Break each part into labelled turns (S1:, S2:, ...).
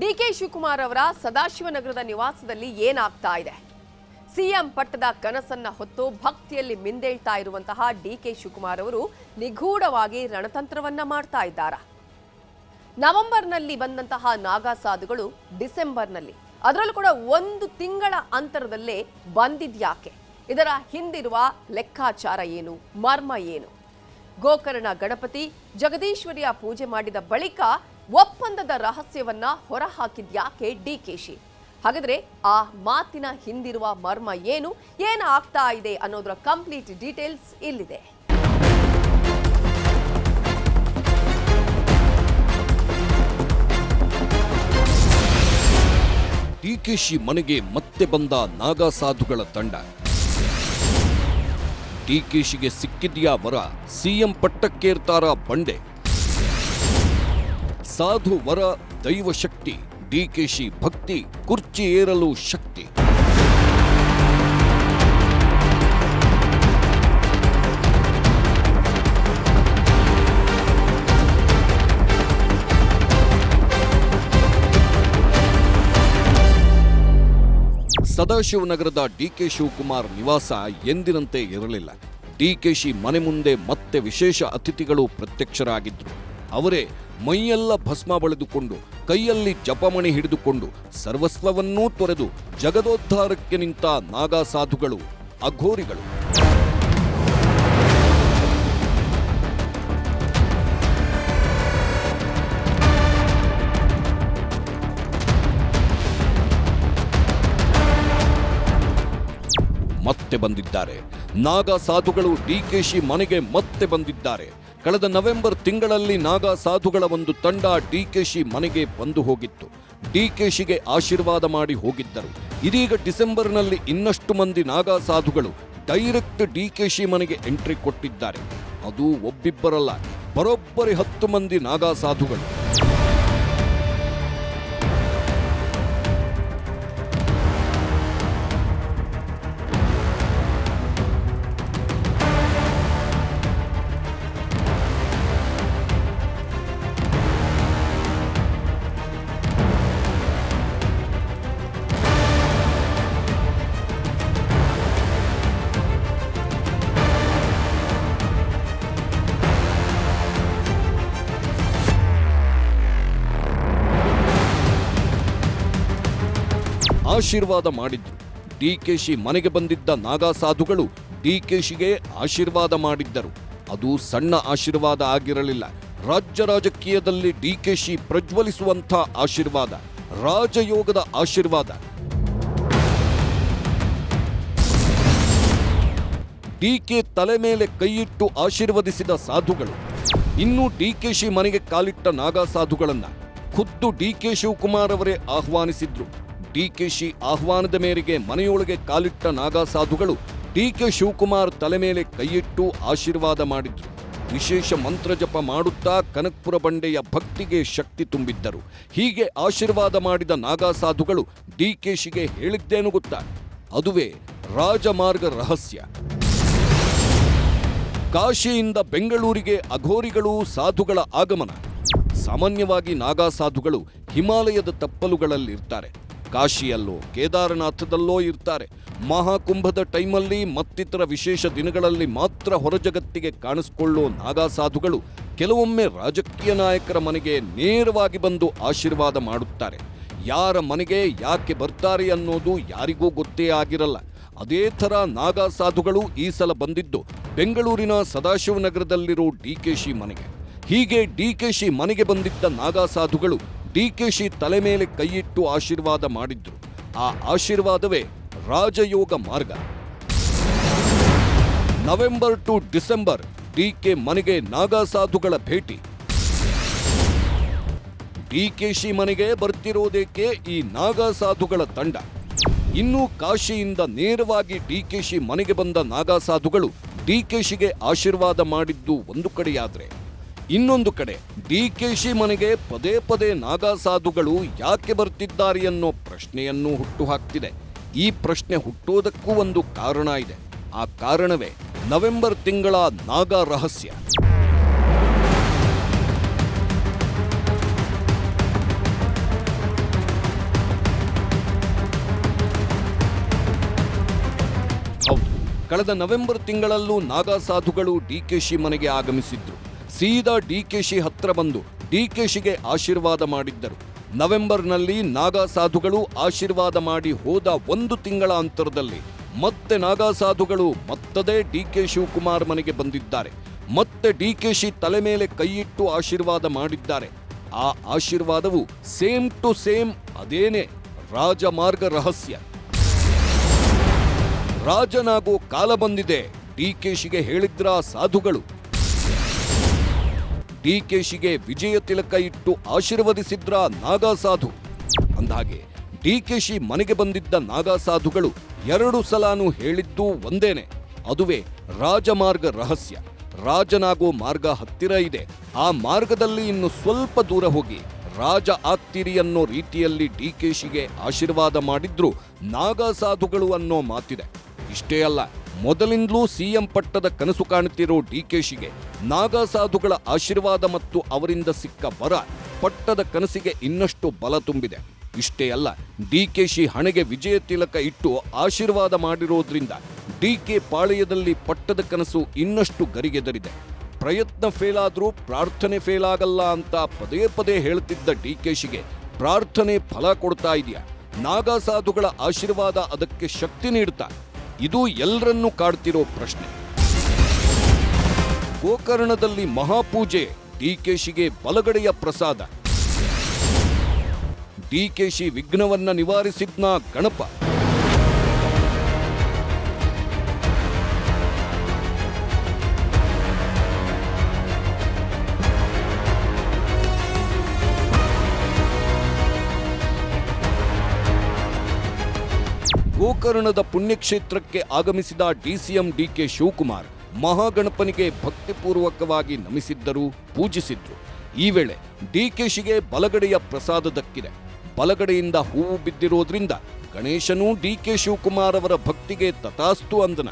S1: DK Shivakumar ಅವರ ಸದಾಶಿವನಗರದ ನಿವಾಸದಲ್ಲಿ ಏನಾಗ್ತಾ ಇದೆ? ಸಿಎಂ ಪಟ್ಟದ ಕನಸನ್ನ ಹೊತ್ತು ಭಕ್ತಿಯಲ್ಲಿ ಮಿಂದೇಳ್ತಾ ಇರುವಂತಹ ಡಿಕೆ ಶಿವಕುಮಾರ್ ಅವರು ನಿಗೂಢವಾಗಿ ರಣತಂತ್ರವನ್ನ ಮಾಡ್ತಾ ಇದ್ದಾರೆ. ನವೆಂಬರ್ನಲ್ಲಿ ಬಂದಂತಹ ನಾಗಾ ಸಾಧುಗಳು ಡಿಸೆಂಬರ್ನಲ್ಲಿ, ಅದರಲ್ಲೂ ಕೂಡ 1 ತಿಂಗಳ ಅಂತರದಲ್ಲೇ ಬಂದಿದ್ಯಾಕೆ? ಇದರ ಹಿಂದಿರುವ ಲೆಕ್ಕಾಚಾರ ಏನು, ಮರ್ಮ ಏನು? ಗೋಕರ್ಣ ಗಣಪತಿ ಜಗದೀಶ್ವರಿಯ ಪೂಜೆ ಮಾಡಿದ ಬಳಿಕ ಒಪ್ಪಂದದ ರಹಸ್ಯವನ್ನ ಹೊರಹಾಕಿದ್ಯಾಕೆ ಡಿಕೆಶಿ? ಹಾಗಾದ್ರೆ ಆ ಮಾತಿನ ಹಿಂದಿರುವ ಮರ್ಮ ಏನು, ಏನಾಗ್ತಾ ಇದೆ ಅನ್ನೋದರ ಕಂಪ್ಲೀಟ್ ಡೀಟೇಲ್ಸ್ ಇಲ್ಲಿದೆ.
S2: ಡಿಕೆಶಿ ಮನೆಗೆ ಮತ್ತೆ ಬಂದ ನಾಗಾ ಸಾಧುಗಳ ತಂಡ. ಡಿಕೆಶಿಗೆ ಸಿಕ್ಕಿದ್ಯಾ ವರ? ಸಿಎಂ ಪಟ್ಟಕ್ಕೇರ್ತಾರ ಬಂಡೆ? ಸಾಧು ವರ, ದೈವ ಶಕ್ತಿ, ಡಿಕೆಶಿ ಭಕ್ತಿ, ಕುರ್ಚಿ ಏರಲು ಶಕ್ತಿ. ಸದಾಶಿವನಗರದ ಡಿಕೆ ಶಿವಕುಮಾರ್ ನಿವಾಸ ಎಂದಿನಂತೆ ಇರಲಿಲ್ಲ. ಡಿಕೆಶಿ ಮನೆ ಮುಂದೆ ಮತ್ತೆ ವಿಶೇಷ ಅತಿಥಿಗಳು ಪ್ರತ್ಯಕ್ಷರಾಗಿದ್ರು. ಅವರೇ ಮೈಯೆಲ್ಲ ಭಸ್ಮ ಬಳಿದುಕೊಂಡು, ಕೈಯಲ್ಲಿ ಜಪಮಣಿ ಹಿಡಿದುಕೊಂಡು, ಸರ್ವಸ್ವವನ್ನೂ ತೊರೆದು ಜಗದೋದ್ಧಾರಕ್ಕೆ ನಿಂತ ನಾಗಾ ಸಾಧುಗಳು, ಅಘೋರಿಗಳು. ಮತ್ತೆ ಬಂದಿದ್ದಾರೆ. ನಾಗಾ ಸಾಧುಗಳು ಡಿಕೆಶಿ ಮನೆಗೆ ಮತ್ತೆ ಬಂದಿದ್ದಾರೆ. ಕಳೆದ ನವೆಂಬರ್ ತಿಂಗಳಲ್ಲಿ ನಾಗಾ ಸಾಧುಗಳ ಒಂದು ತಂಡ ಡಿಕೆಶಿ ಮನೆಗೆ ಬಂದು ಹೋಗಿತ್ತು. ಡಿಕೆಶಿಗೆ ಆಶೀರ್ವಾದ ಮಾಡಿ ಹೋಗಿದ್ದರು. ಇದೀಗ ಡಿಸೆಂಬರ್ನಲ್ಲಿ ಇನ್ನಷ್ಟು ಮಂದಿ ನಾಗಾ ಸಾಧುಗಳು ಡೈರೆಕ್ಟ್ ಡಿಕೆಶಿ ಮನೆಗೆ ಎಂಟ್ರಿ ಕೊಟ್ಟಿದ್ದಾರೆ. ಅದು ಒಬ್ಬಿಬ್ಬರಲ್ಲ, ಬರೋಬ್ಬರಿ 10 ಮಂದಿ ನಾಗಾ ಸಾಧುಗಳು. ಆಶೀರ್ವಾದ ಮಾಡಿದ್ರು. ಡಿಕೆಶಿ ಮನೆಗೆ ಬಂದಿದ್ದ ನಾಗಾ ಸಾಧುಗಳು ಡಿಕೆಶಿಗೆ ಆಶೀರ್ವಾದ ಮಾಡಿದ್ದರು. ಅದು ಸಣ್ಣ ಆಶೀರ್ವಾದ ಆಗಿರಲಿಲ್ಲ. ರಾಜ್ಯ ರಾಜಕೀಯದಲ್ಲಿ ಡಿಕೆಶಿ ಪ್ರಜ್ವಲಿಸುವಂಥ ಆಶೀರ್ವಾದ, ರಾಜಯೋಗದ ಆಶೀರ್ವಾದ. ಡಿಕೆ ತಲೆ ಮೇಲೆ ಕೈಯಿಟ್ಟು ಆಶೀರ್ವದಿಸಿದ ಸಾಧುಗಳು. ಇನ್ನು ಡಿಕೆಶಿ ಮನೆಗೆ ಕಾಲಿಟ್ಟ ನಾಗಾ ಸಾಧುಗಳನ್ನ ಖುದ್ದು ಡಿಕೆ ಶಿವಕುಮಾರ್ ಅವರೇ ಆಹ್ವಾನಿಸಿದ್ರು. ಡಿಕೆಶಿ ಆಹ್ವಾನದ ಮೇರೆಗೆ ಮನೆಯೊಳಗೆ ಕಾಲಿಟ್ಟ ನಾಗಾ ಸಾಧುಗಳು ಡಿಕೆ ಶಿವಕುಮಾರ್ ತಲೆ ಮೇಲೆ ಕೈಯಿಟ್ಟು ಆಶೀರ್ವಾದ ಮಾಡಿದ್ರು. ವಿಶೇಷ ಮಂತ್ರ ಜಪ ಮಾಡುತ್ತಾ ಕನಕಪುರ ಬಂಡೆಯ ಭಕ್ತಿಗೆ ಶಕ್ತಿ ತುಂಬಿದ್ದರು. ಹೀಗೆ ಆಶೀರ್ವಾದ ಮಾಡಿದ ನಾಗಾ ಸಾಧುಗಳು ಡಿಕೆಶಿಗೆ ಹೇಳಿದ್ದೇನು ಗೊತ್ತಾ? ಅದುವೇ ರಾಜಮಾರ್ಗ ರಹಸ್ಯ. ಕಾಶಿಯಿಂದ ಬೆಂಗಳೂರಿಗೆ ಅಘೋರಿಗಳು, ಸಾಧುಗಳ ಆಗಮನ. ಸಾಮಾನ್ಯವಾಗಿ ನಾಗಾ ಸಾಧುಗಳು ಹಿಮಾಲಯದ ತಪ್ಪಲುಗಳಲ್ಲಿರ್ತಾರೆ. ಕಾಶಿಯಲ್ಲೋ ಕೇದಾರನಾಥದಲ್ಲೋ ಇರ್ತಾರೆ. ಮಹಾಕುಂಭದ ಟೈಮಲ್ಲಿ ಮತ್ತಿತರ ವಿಶೇಷ ದಿನಗಳಲ್ಲಿ ಮಾತ್ರ ಹೊರಜಗತ್ತಿಗೆ ಕಾಣಿಸಿಕೊಳ್ಳೋ ನಾಗಾ ಸಾಧುಗಳು ಕೆಲವೊಮ್ಮೆ ರಾಜಕೀಯ ನಾಯಕರ ಮನೆಗೆ ನೇರವಾಗಿ ಬಂದು ಆಶೀರ್ವಾದ ಮಾಡುತ್ತಾರೆ. ಯಾರ ಮನೆಗೆ ಯಾಕೆ ಬರ್ತಾರೆ ಅನ್ನೋದು ಯಾರಿಗೂ ಗೊತ್ತೇ ಆಗಿರಲ್ಲ. ಅದೇ ಥರ ನಾಗಾ ಸಾಧುಗಳು ಈ ಸಲ ಬಂದಿದ್ದು ಬೆಂಗಳೂರಿನ ಸದಾಶಿವನಗರದಲ್ಲಿರೋ ಡಿಕೆಶಿ ಮನೆಗೆ. ಹೀಗೆ ಡಿಕೆಶಿ ಮನೆಗೆ ಬಂದಿದ್ದ ನಾಗಾ ಸಾಧುಗಳು ಡಿಕೆಶಿ ತಲೆ ಮೇಲೆ ಕೈಯಿಟ್ಟು ಆಶೀರ್ವಾದ ಮಾಡಿದ್ರು. ಆ ಆಶೀರ್ವಾದವೇ ರಾಜಯೋಗ ಮಾರ್ಗ. ನವೆಂಬರ್ ಟು ಡಿಸೆಂಬರ್ ಡಿಕೆ ಮನೆಗೆ ನಾಗಾ ಸಾಧುಗಳ ಭೇಟಿ. ಡಿಕೆಶಿ ಮನೆಗೆ ಬರ್ತಿರೋದೇಕೆ ಈ ನಾಗಾ ಸಾಧುಗಳ ತಂಡ? ಇನ್ನು ಕಾಶಿಯಿಂದ ನೇರವಾಗಿ ಡಿಕೆಶಿ ಮನೆಗೆ ಬಂದ ನಾಗಾ ಸಾಧುಗಳು ಡಿಕೆಶಿಗೆ ಆಶೀರ್ವಾದ ಮಾಡಿದ್ದು ಒಂದು ಕಡೆಯಾದ್ರೆ, ಇನ್ನೊಂದು ಕಡೆ ಡಿಕೆಶಿ ಮನೆಗೆ ಪದೇ ಪದೇ ನಾಗಾ ಸಾಧುಗಳು ಯಾಕೆ ಬರ್ತಿದ್ದಾರೆ ಅನ್ನೋ ಪ್ರಶ್ನೆಯನ್ನು ಹುಟ್ಟುಹಾಕ್ತಿದೆ. ಈ ಪ್ರಶ್ನೆ ಹುಟ್ಟೋದಕ್ಕೂ ಒಂದು ಕಾರಣ ಇದೆ. ಆ ಕಾರಣವೇ ನವೆಂಬರ್ ತಿಂಗಳ ನಾಗಾ ರಹಸ್ಯ. ಕಳೆದ ನವೆಂಬರ್ ತಿಂಗಳಲ್ಲೂ ನಾಗಾ ಸಾಧುಗಳು ಡಿಕೆಶಿ ಮನೆಗೆ ಆಗಮಿಸಿದ್ರು. ಸೀದಾ ಡಿಕೆಶಿ ಹತ್ರ ಬಂದು ಡಿಕೆಶಿಗೆ ಆಶೀರ್ವಾದ ಮಾಡಿದ್ದರು. ನವೆಂಬರ್ನಲ್ಲಿ ನಾಗಾ ಸಾಧುಗಳು ಆಶೀರ್ವಾದ ಮಾಡಿ ಹೋದ 1 ತಿಂಗಳ ಅಂತರದಲ್ಲಿ ಮತ್ತೆ ನಾಗಾ ಸಾಧುಗಳು ಮತ್ತದೇ ಡಿಕೆ ಶಿವಕುಮಾರ್ ಮನೆಗೆ ಬಂದಿದ್ದಾರೆ. ಮತ್ತೆ ಡಿಕೆಶಿ ತಲೆ ಮೇಲೆ ಕೈಯಿಟ್ಟು ಆಶೀರ್ವಾದ ಮಾಡಿದ್ದಾರೆ. ಆ ಆಶೀರ್ವಾದವು ಸೇಮ್ ಟು ಸೇಮ್ ಅದೇನೇ ರಾಜಮಾರ್ಗ ರಹಸ್ಯ. ರಾಜನಾಗೋ ಕಾಲ ಬಂದಿದೆ, ಡಿಕೆಶಿಗೆ ಹೇಳಿದ್ರ ಸಾಧುಗಳು. ಡಿಕೆಶಿಗೆ ವಿಜಯ ತಿಲಕ ಇಟ್ಟು ಆಶೀರ್ವದಿಸಿದ್ರ ನಾಗಾ ಸಾಧು. ಅಂದಹಾಗೆ ಡಿಕೆಶಿ ಮನೆಗೆ ಬಂದಿದ್ದ ನಾಗಾ ಸಾಧುಗಳು 2 ಸಲನೂ ಹೇಳಿದ್ದು ಒಂದೇನೆ, ಅದುವೇ ರಾಜಮಾರ್ಗ ರಹಸ್ಯ. ರಾಜನಾಗೋ ಮಾರ್ಗ ಹತ್ತಿರ ಇದೆ, ಆ ಮಾರ್ಗದಲ್ಲಿ ಇನ್ನು ಸ್ವಲ್ಪ ದೂರ ಹೋಗಿ ರಾಜ ಆಗ್ತೀರಿ ಅನ್ನೋ ರೀತಿಯಲ್ಲಿ ಡಿಕೆಶಿಗೆ ಆಶೀರ್ವಾದ ಮಾಡಿದ್ರು ನಾಗಾ ಸಾಧುಗಳು ಅನ್ನೋ ಮಾತಿದೆ. ಇಷ್ಟೇ ಅಲ್ಲ, ಮೊದಲಿಂದಲೂ ಸಿಎಂ ಪಟ್ಟದ ಕನಸು ಕಾಣುತ್ತಿರೋ ಡಿಕೆಶಿಗೆ ನಾಗಾ ಸಾಧುಗಳ ಆಶೀರ್ವಾದ ಮತ್ತು ಅವರಿಂದ ಸಿಕ್ಕ ವರ ಪಟ್ಟದ ಕನಸಿಗೆ ಇನ್ನಷ್ಟು ಬಲ ತುಂಬಿದೆ. ಇಷ್ಟೇ ಅಲ್ಲ, ಡಿಕೆಶಿ ಹಣೆಗೆ ವಿಜಯ ತಿಲಕ ಇಟ್ಟು ಆಶೀರ್ವಾದ ಮಾಡಿರೋದ್ರಿಂದ ಡಿಕೆ ಪಾಳೆಯದಲ್ಲಿ ಪಟ್ಟದ ಕನಸು ಇನ್ನಷ್ಟು ಗರಿಗೆದರಿದೆ. ಪ್ರಯತ್ನ ಫೇಲ್ ಆದ್ರೂ ಪ್ರಾರ್ಥನೆ ಫೇಲ್ ಆಗಲ್ಲ ಅಂತ ಪದೇ ಪದೇ ಹೇಳ್ತಿದ್ದ ಡಿಕೆಶಿಗೆ ಪ್ರಾರ್ಥನೆ ಫಲ ಕೊಡ್ತಾ ಇದೆಯಾ? ನಾಗಾ ಸಾಧುಗಳ ಆಶೀರ್ವಾದ ಅದಕ್ಕೆ ಶಕ್ತಿ ನೀಡ್ತಾ? ಇದು ಎಲ್ಲರನ್ನೂ ಕಾಡ್ತಿರೋ ಪ್ರಶ್ನೆ. ಗೋಕರ್ಣದಲ್ಲಿ ಮಹಾಪೂಜೆ, ಡಿಕೆಶಿಗೆ ಬಲಗಡೆಯ ಪ್ರಸಾದ. ಡಿಕೆಶಿ ವಿಘ್ನವನ್ನ ನಿವಾರಿಸಿದ್ನ ಗಣಪ. ಗೋಕರ್ಣದ ಪುಣ್ಯಕ್ಷೇತ್ರಕ್ಕೆ ಆಗಮಿಸಿದ ಡಿಸಿಎಂ ಡಿಕೆ ಶಿವಕುಮಾರ್ ಮಹಾಗಣಪನಿಗೆ ಭಕ್ತಿಪೂರ್ವಕವಾಗಿ ನಮಿಸಿದ್ದರು, ಪೂಜಿಸಿದ್ರು. ಈ ವೇಳೆ ಡಿಕೆಶಿಗೆ ಬಲಗಡೆಯ ಪ್ರಸಾದ ದಕ್ಕಿದೆ. ಬಲಗಡೆಯಿಂದ ಹೂವು ಬಿದ್ದಿರೋದ್ರಿಂದ ಗಣೇಶನೂ ಡಿಕೆ ಶಿವಕುಮಾರ್ ಅವರ ಭಕ್ತಿಗೆ ತಥಾಸ್ತು ಅಂದನ.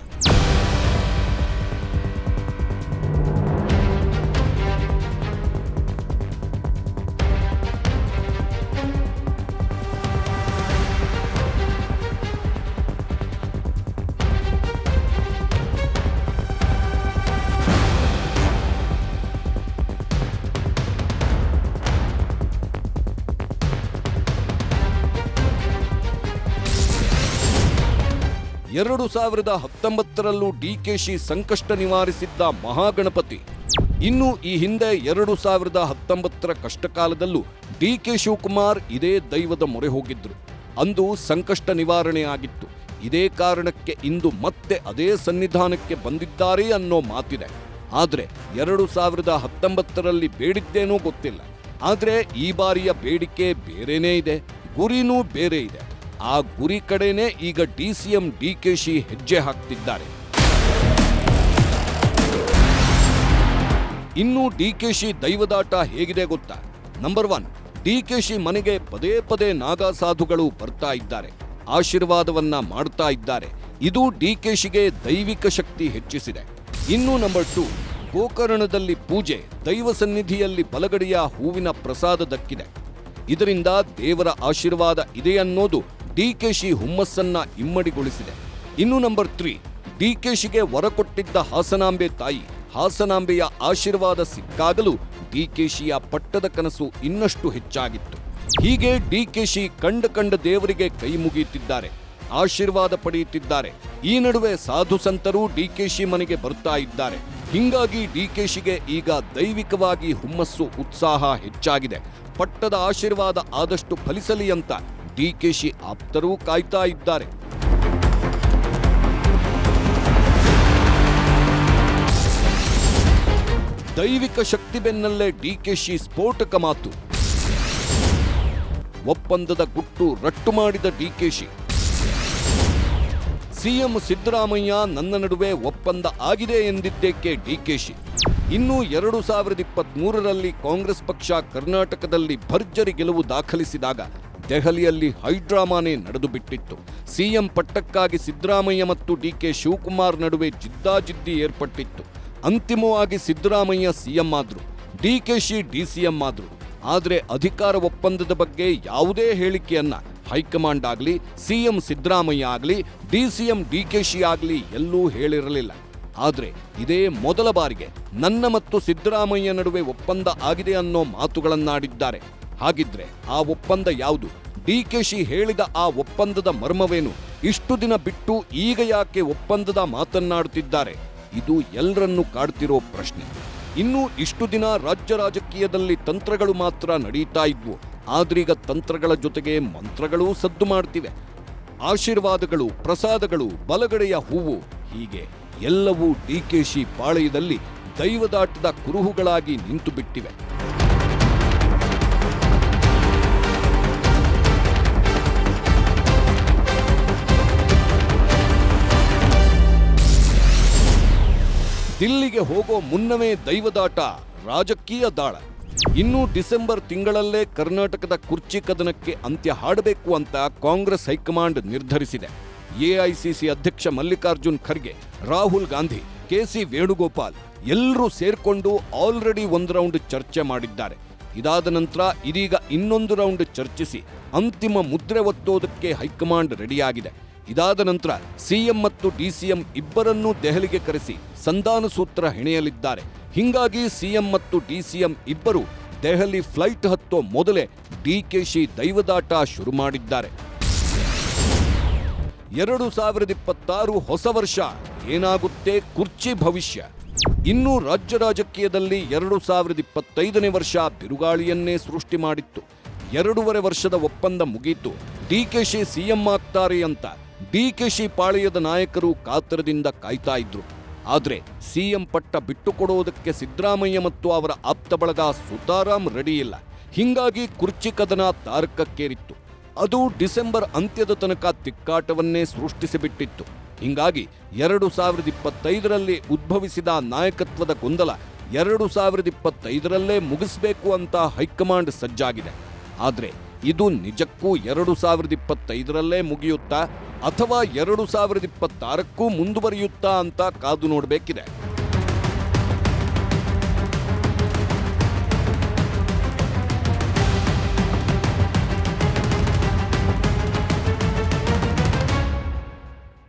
S2: ಎರಡು 2019ರಲ್ಲೂ ಡಿಕೆಶಿ ಸಂಕಷ್ಟ ನಿವಾರಿಸಿದ್ದ ಮಹಾಗಣಪತಿ. ಇನ್ನು ಈ ಹಿಂದೆ 2019ರ ಕಷ್ಟಕಾಲದಲ್ಲೂ ಡಿಕೆ ಶಿವಕುಮಾರ್ ಇದೇ ದೈವದ ಮೊರೆ ಹೋಗಿದ್ರು. ಅಂದು ಸಂಕಷ್ಟ ನಿವಾರಣೆ ಆಗಿತ್ತು. ಇದೇ ಕಾರಣಕ್ಕೆ ಇಂದು ಮತ್ತೆ ಅದೇ ಸನ್ನಿಧಾನಕ್ಕೆ ಬಂದಿದ್ದಾರೆ ಅನ್ನೋ ಮಾತಿದೆ. ಆದ್ರೆ 2019ರಲ್ಲಿ ಬೇಡಿದ್ದೇನೋ ಗೊತ್ತಿಲ್ಲ. ಆದ್ರೆ ಈ ಬಾರಿಯ ಬೇಡಿಕೆ ಬೇರೆನೇ ಇದೆ, ಗುರಿನೂ ಬೇರೆ ಇದೆ. ಆ ಗುರಿ ಕಡೆನೇ ಈಗ ಡಿಸಿಎಂ ಡಿಕೆಶಿ ಹೆಜ್ಜೆ ಹಾಕ್ತಿದ್ದಾರೆ. ಇನ್ನು ಡಿಕೆಶಿ ದೈವದಾಟ ಹೇಗಿದೆ ಗೊತ್ತಾ? ನಂಬರ್ 1, ಡಿಕೆಶಿ ಮನೆಗೆ ಪದೇ ಪದೇ ನಾಗಾ ಸಾಧುಗಳು ಬರ್ತಾ ಇದ್ದಾರೆ, ಆಶೀರ್ವಾದವನ್ನ ಮಾಡ್ತಾ ಇದ್ದಾರೆ. ಇದು ಡಿಕೆಶಿಗೆ ದೈವಿಕ ಶಕ್ತಿ ಹೆಚ್ಚಿಸಿದೆ. ಇನ್ನು ನಂಬರ್ 2, ಗೋಕರ್ಣದಲ್ಲಿ ಪೂಜೆ, ದೈವ ಸನ್ನಿಧಿಯಲ್ಲಿ ಬಲಗಡೆಯ ಹೂವಿನ ಪ್ರಸಾದ ದಕ್ಕಿದೆ. ಇದರಿಂದ ದೇವರ ಆಶೀರ್ವಾದ ಇದೆ ಅನ್ನೋದು ಡಿಕೆಶಿ ಹುಮ್ಮಸ್ಸನ್ನ ಇಮ್ಮಡಿಗೊಳಿಸಿದೆ. ಇನ್ನು ನಂಬರ್ 3, ಡಿಕೆಶಿಗೆ ವರ ಕೊಟ್ಟಿದ್ದ ಹಾಸನಾಂಬೆ ತಾಯಿ, ಹಾಸನಾಂಬೆಯ ಆಶೀರ್ವಾದ ಸಿಕ್ಕಾಗಲೂ ಡಿಕೆಶಿಯ ಪಟ್ಟದ ಕನಸು ಇನ್ನಷ್ಟು ಹೆಚ್ಚಾಗಿತ್ತು. ಹೀಗೆ ಡಿಕೆಶಿ ಕಂಡ ದೇವರಿಗೆ ಕೈ ಮುಗಿಯುತ್ತಿದ್ದಾರೆ, ಆಶೀರ್ವಾದ ಪಡೆಯುತ್ತಿದ್ದಾರೆ. ಈ ನಡುವೆ ಸಾಧು ಸಂತರು ಡಿಕೆಶಿ ಮನೆಗೆ ಬರ್ತಾ ಇದ್ದಾರೆ. ಹಿಂಗಾಗಿ ಡಿಕೆಶಿಗೆ ಈಗ ದೈವಿಕವಾಗಿ ಹುಮ್ಮಸ್ಸು, ಉತ್ಸಾಹ ಹೆಚ್ಚಾಗಿದೆ. ಪಟ್ಟದ ಆಶೀರ್ವಾದ ಆದಷ್ಟು ಫಲಿಸಲಿ ಅಂತ ಡಿಕೆಶಿ ಆಪ್ತರೂ ಕಾಯ್ತಾ ಇದ್ದಾರೆ. ದೈವಿಕ ಶಕ್ತಿ ಬೆನ್ನಲ್ಲೇ ಡಿಕೆಶಿ ಸ್ಫೋಟಕ ಮಾತು. ಒಪ್ಪಂದದ ಗುಟ್ಟು ರಟ್ಟು ಮಾಡಿದ ಡಿಕೆಶಿ. ಸಿಎಂ ಸಿದ್ದರಾಮಯ್ಯ ನನ್ನ ನಡುವೆ ಒಪ್ಪಂದ ಆಗಿದೆ ಎಂದಿದ್ದೇಕೆ ಡಿಕೆಶಿ. ಇನ್ನು 2023ರಲ್ಲಿ ಕಾಂಗ್ರೆಸ್ ಪಕ್ಷ ಕರ್ನಾಟಕದಲ್ಲಿ ಭರ್ಜರಿ ಗೆಲುವು ದಾಖಲಿಸಿದಾಗ ದೆಹಲಿಯಲ್ಲಿ ಹೈಡ್ರಾಮಾನೇ ನಡೆದು ಬಿಟ್ಟಿತ್ತು. ಸಿಎಂ ಪಟ್ಟಕ್ಕಾಗಿ ಸಿದ್ದರಾಮಯ್ಯ ಮತ್ತು ಡಿಕೆ ಶಿವಕುಮಾರ್ ನಡುವೆ ಜಿದ್ದಾಜಿದ್ದಿ ಏರ್ಪಟ್ಟಿತ್ತು. ಅಂತಿಮವಾಗಿ ಸಿದ್ದರಾಮಯ್ಯ ಸಿಎಂ ಆದ್ರು, ಡಿಕೆಶಿ ಡಿಸಿಎಂ ಆದ್ರು. ಆದರೆ ಅಧಿಕಾರ ಒಪ್ಪಂದದ ಬಗ್ಗೆ ಯಾವುದೇ ಹೇಳಿಕೆಯನ್ನ ಹೈಕಮಾಂಡ್ ಆಗಲಿ, ಸಿಎಂ ಸಿದ್ದರಾಮಯ್ಯ ಆಗಲಿ, ಡಿಸಿಎಂ ಡಿಕೆಶಿ ಆಗಲಿ ಎಲ್ಲೂ ಹೇಳಿರಲಿಲ್ಲ. ಆದರೆ ಇದೇ ಮೊದಲ ಬಾರಿಗೆ ನನ್ನ ಮತ್ತು ಸಿದ್ದರಾಮಯ್ಯ ನಡುವೆ ಒಪ್ಪಂದ ಆಗಿದೆ ಅನ್ನೋ ಮಾತುಗಳನ್ನಾಡಿದ್ದಾರೆ. ಹಾಗಿದ್ರೆ ಆ ಒಪ್ಪಂದ ಯಾವುದು? ಡಿಕೆಶಿ ಹೇಳಿದ ಆ ಒಪ್ಪಂದದ ಮರ್ಮವೇನು? ಇಷ್ಟು ದಿನ ಬಿಟ್ಟು ಈಗ ಯಾಕೆ ಒಪ್ಪಂದದ ಮಾತನ್ನಾಡುತ್ತಿದ್ದಾರೆ? ಇದು ಎಲ್ಲರನ್ನೂ ಕಾಡ್ತಿರೋ ಪ್ರಶ್ನೆ. ಇನ್ನೂ ಇಷ್ಟು ದಿನ ರಾಜ್ಯ ರಾಜಕೀಯದಲ್ಲಿ ತಂತ್ರಗಳು ಮಾತ್ರ ನಡೀತಾ ಇದ್ವು. ಆದ್ರೀಗ ತಂತ್ರಗಳ ಜೊತೆಗೆ ಮಂತ್ರಗಳೂ ಸದ್ದು ಮಾಡ್ತಿವೆ. ಆಶೀರ್ವಾದಗಳು, ಪ್ರಸಾದಗಳು, ಬಲಗಡೆಯ ಹೂವು, ಹೀಗೆ ಎಲ್ಲವೂ ಡಿಕೆಶಿ ಪಾಳೆಯದಲ್ಲಿ ದೈವದಾಟದ ಕುರುಹುಗಳಾಗಿ ನಿಂತು ಬಿಟ್ಟಿವೆ. ದಿಲ್ಲಿಗೆ ಹೋಗೋ ಮುನ್ನವೇ ದೈವದಾಟ, ರಾಜಕೀಯ ದಾಳ. ಇನ್ನು ಡಿಸೆಂಬರ್ ತಿಂಗಳಲ್ಲೇ ಕರ್ನಾಟಕದ ಕುರ್ಚಿ ಕದನಕ್ಕೆ ಅಂತ್ಯ ಹಾಡಬೇಕು ಅಂತ ಕಾಂಗ್ರೆಸ್ ಹೈಕಮಾಂಡ್ ನಿರ್ಧರಿಸಿದೆ. ಎಐಸಿಸಿ ಅಧ್ಯಕ್ಷ ಮಲ್ಲಿಕಾರ್ಜುನ್ ಖರ್ಗೆ, ರಾಹುಲ್ ಗಾಂಧಿ, ಕೆಸಿ ವೇಣುಗೋಪಾಲ್ ಎಲ್ಲರೂ ಸೇರ್ಕೊಂಡು ಆಲ್ರೆಡಿ ಒಂದು ರೌಂಡ್ ಚರ್ಚೆ ಮಾಡಿದ್ದಾರೆ. ಇದಾದ ನಂತರ ಇದೀಗ ಇನ್ನೊಂದು ರೌಂಡ್ ಚರ್ಚಿಸಿ ಅಂತಿಮ ಮುದ್ರೆ ಒತ್ತೋದಕ್ಕೆ ಹೈಕಮಾಂಡ್ ರೆಡಿಯಾಗಿದೆ. ಇದಾದ ನಂತರ ಸಿಎಂ ಮತ್ತು ಡಿಸಿಎಂ ಇಬ್ಬರನ್ನೂ ದೆಹಲಿಗೆ ಕರೆಸಿ ಸಂಧಾನ ಸೂತ್ರ ಹೆಣೆಯಲಿದ್ದಾರೆ. ಹಿಂಗಾಗಿ ಸಿಎಂ ಮತ್ತು ಡಿಸಿಎಂ ಇಬ್ಬರು ದೆಹಲಿ ಫ್ಲೈಟ್ ಹತ್ತೋ ಮೊದಲೇ ಡಿಕೆಶಿ ದೈವದಾಟ ಶುರು ಮಾಡಿದ್ದಾರೆ. 2026 ಹೊಸ ವರ್ಷ, ಏನಾಗುತ್ತೆ ಕುರ್ಚಿ ಭವಿಷ್ಯ? ಇನ್ನು ರಾಜ್ಯ ರಾಜಕೀಯದಲ್ಲಿ 2025ನೇ ವರ್ಷ ಬಿರುಗಾಳಿಯನ್ನೇ ಸೃಷ್ಟಿ ಮಾಡಿತ್ತು. 2.5 ವರ್ಷದ ಒಪ್ಪಂದ ಮುಗೀತು. ಡಿಕೆಶಿ ಸಿಎಂ ಆಗ್ತಾರೆ ಅಂತ ಡಿಕೆಶಿ ಪಾಳೆಯದ ನಾಯಕರು ಕಾತರದಿಂದ ಕಾಯ್ತಾ ಇದ್ರು. ಆದ್ರೆ ಸಿಎಂ ಪಟ್ಟ ಬಿಟ್ಟುಕೊಡೋದಕ್ಕೆ ಸಿದ್ದರಾಮಯ್ಯ ಮತ್ತು ಅವರ ಆಪ್ತ ಬಳಗ ಸುತಾರಾಮ್ ರೆಡಿ ಇಲ್ಲ. ಹಿಂಗಾಗಿ ಕುರ್ಚಿ ಕದನ ತಾರಕಕ್ಕೇರಿತ್ತು. ಅದು ಡಿಸೆಂಬರ್ ಅಂತ್ಯದ ತನಕ ತಿಕ್ಕಾಟವನ್ನೇ ಸೃಷ್ಟಿಸಿಬಿಟ್ಟಿತ್ತು. ಹಿಂಗಾಗಿ 2025ರಲ್ಲಿ ಉದ್ಭವಿಸಿದ ನಾಯಕತ್ವದ ಗೊಂದಲ 2025ರಲ್ಲೇ ಮುಗಿಸ್ಬೇಕು ಅಂತ ಹೈಕಮಾಂಡ್ ಸಜ್ಜಾಗಿದೆ. ಆದ್ರೆ ಇದು ನಿಜಕ್ಕೂ 2025ರಲ್ಲೇ ಮುಗಿಯುತ್ತಾ ಅಥವಾ 2026ಕ್ಕೂ ಮುಂದುವರಿಯುತ್ತಾ ಅಂತ ಕಾದು ನೋಡಬೇಕಿದೆ.